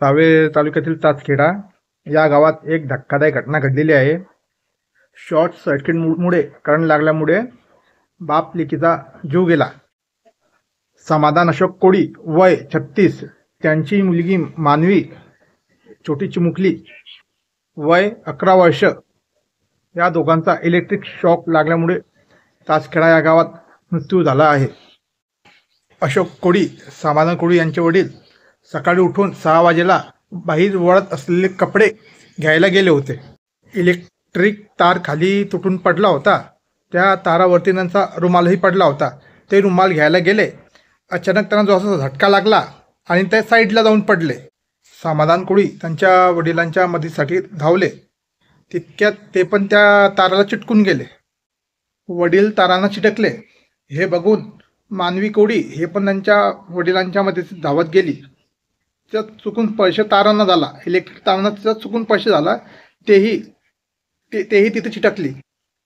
सावेर तालुक्यातील चाचखेडा या गावात एक धक्कादायक घटना घडलेली आहे। शॉर्ट सर्किटमुळे करंट लागल्यामुळे बाप लेकीचा जीव गेला। समाधान अशोक कोळी वय 36, त्यांची मुलगी मानवी छोटी चिमुकली वय 11 वर्ष, या दोघांचा इलेक्ट्रिक शॉक लागल्यामुळे चाचखेडा या गावात मृत्यू झाला आहे। अशोक कोळी, समाधान कोळी यांचे वडील सकाळी उठून 6 वाजेला बाहेर वळत असलेले कपडे घ्यायला गेले होते। इलेक्ट्रिक तार खाली तुटून पडला होता, त्या तारावरती त्यांचा रुमालही पडला होता। ते रुमाल घ्यायला गेले, अचानक त्यांना जोराचा झटका लागला आणि ते साईडला जाऊन पडले। समाधान कोळी त्यांच्या वडिलांच्या मदतीसाठी धावले, तितक्यात ते पण त्या ताराला चिटकून गेले। वडील तारांना चिटकले हे बघून मानवी कोळी हे पण त्यांच्या वडिलांच्या मदतीत धावत गेली। त्यात चुकून स्पर्श तारांना झाला, इलेक्ट्रिक तारांना त्याचा चुकून स्पर्श झाला, तेही तिथे चिटकली।